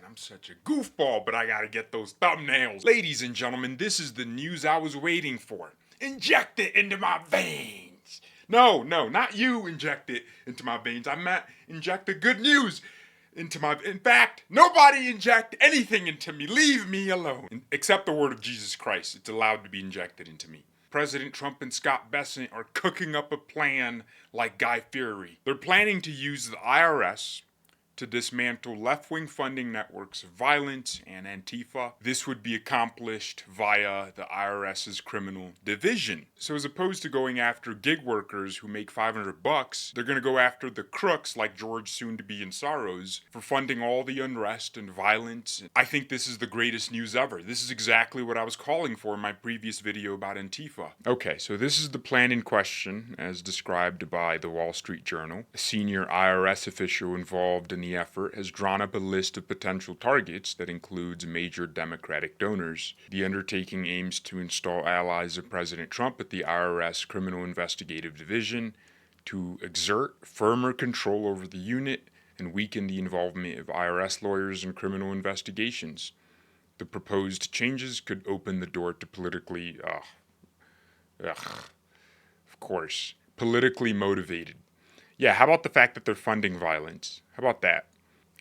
I'm such a goofball, but I gotta get those thumbnails. Ladies and gentlemen, this is the news I was waiting for. Inject it into my veins. No, not you inject it into my veins. I meant inject the good news into my... In fact, nobody inject anything into me. Leave me alone. Except the word of Jesus Christ. It's allowed to be injected into me. President Trump and Scott Bessent are cooking up a plan like Guy Fieri. They're planning to use the IRS to dismantle left-wing funding networks of violence and Antifa. This would be accomplished via the IRS's criminal division. So as opposed to going after gig workers who make $500, they're going to go after the crooks like George soon-to-be and Soros for funding all the unrest and violence. I think this is the greatest news ever. This is exactly what I was calling for in my previous video about Antifa. Okay, so this is the plan in question as described by the Wall Street Journal. A senior IRS official involved in the effort has drawn up a list of potential targets that includes major Democratic donors. The undertaking aims to install allies of President Trump at the IRS Criminal Investigative Division to exert firmer control over the unit and weaken the involvement of IRS lawyers in criminal investigations. The proposed changes could open the door to politically, of course, politically motivated. Yeah, how about the fact that they're funding violence? How about that?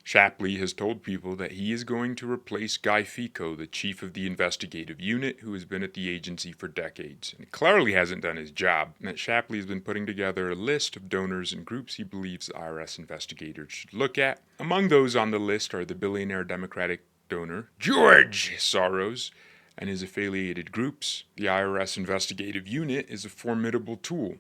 Shapley has told people that he is going to replace Guy Fico, the chief of the investigative unit, who has been at the agency for decades, and clearly hasn't done his job, and that Shapley has been putting together a list of donors and groups he believes the IRS investigators should look at. Among those on the list are the billionaire Democratic donor George Soros and his affiliated groups. The IRS investigative unit is a formidable tool.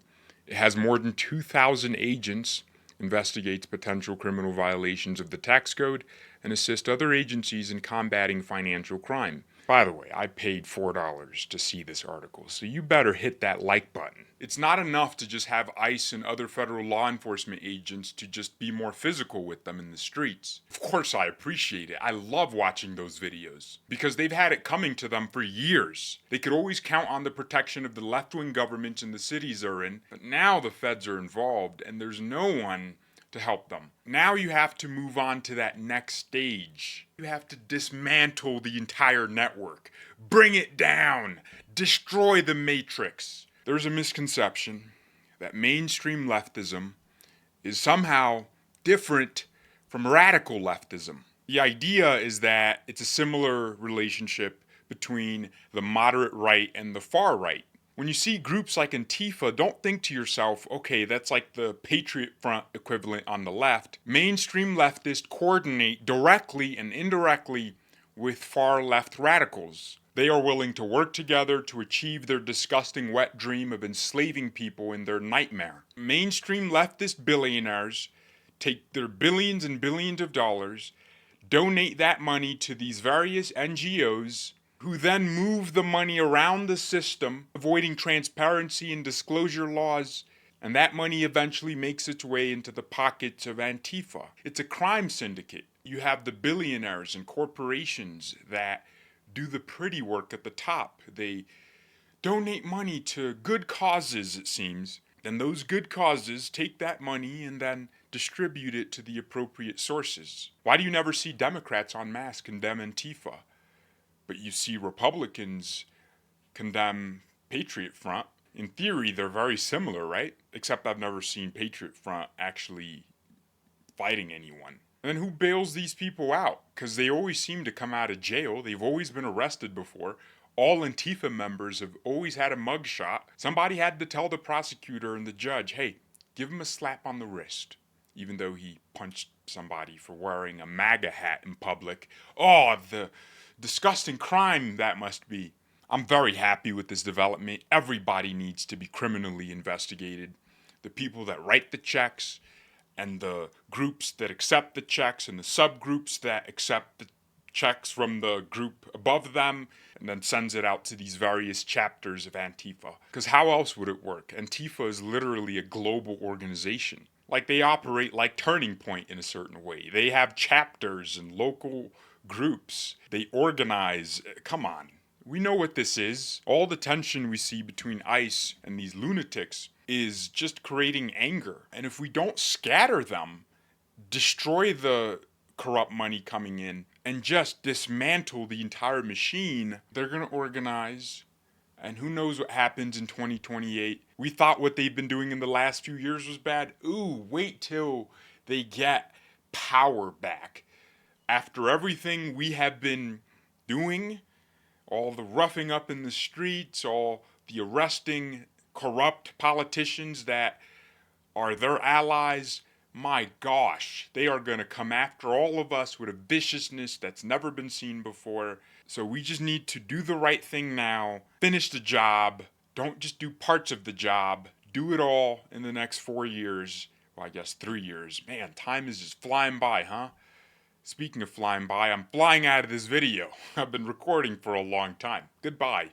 It has more than 2,000 agents, investigates potential criminal violations of the tax code, and assists other agencies in combating financial crime. By the way, I paid $4 to see this article, so you better hit that like button. It's not enough to just have ICE and other federal law enforcement agents to just be more physical with them in the streets. Of course I appreciate it. I love watching those videos because they've had it coming to them for years. They could always count on the protection of the left-wing governments in the cities they're in, but now the feds are involved and there's no one to help them. Now you have to move on to that next stage. You have to dismantle the entire network, bring it down, destroy the matrix. There's a misconception that mainstream leftism is somehow different from radical leftism. The idea is that it's a similar relationship between the moderate right and the far right. When you see groups like Antifa, don't think to yourself, okay, that's like the Patriot Front equivalent on the left. Mainstream leftists coordinate directly and indirectly with far left radicals. They are willing to work together to achieve their disgusting wet dream of enslaving people in their nightmare. Mainstream leftist billionaires take their billions and billions of dollars, donate that money to these various NGOs, who then move the money around the system, avoiding transparency and disclosure laws, and that money eventually makes its way into the pockets of Antifa. It's a crime syndicate. You have the billionaires and corporations that do the pretty work at the top. They donate money to good causes, it seems. Then those good causes take that money and then distribute it to the appropriate sources. Why do you never see Democrats en masse condemn Antifa? But you see Republicans condemn Patriot Front. In theory, they're very similar, right? Except I've never seen Patriot Front actually fighting anyone. And then who bails these people out? Because they always seem to come out of jail. They've always been arrested before. All Antifa members have always had a mugshot. Somebody had to tell the prosecutor and the judge, hey, give him a slap on the wrist. Even though he punched somebody for wearing a MAGA hat in public. Oh, the disgusting crime that must be. I'm very happy with this development. Everybody needs to be criminally investigated. The people that write the checks and the groups that accept the checks and the subgroups that accept the checks from the group above them and then sends it out to these various chapters of Antifa. Because how else would it work? Antifa is literally a global organization. Like they operate like Turning Point in a certain way. They have chapters and local groups. They organize. Come on. We know what this is. All the tension we see between ICE and these lunatics is just creating anger. And if we don't scatter them, destroy the corrupt money coming in and just dismantle the entire machine. They're going to organize, and who knows what happens in 2028. We thought what they've been doing in the last few years was bad. Ooh, wait till they get power back. After everything we have been doing, all the roughing up in the streets, all the arresting corrupt politicians that are their allies, my gosh, they are going to come after all of us with a viciousness that's never been seen before. So we just need to do the right thing now, finish the job, don't just do parts of the job, do it all in the next 4 years. Well, I guess 3 years. Man, time is just flying by, huh? Speaking of flying by, I'm flying out of this video. I've been recording for a long time. Goodbye.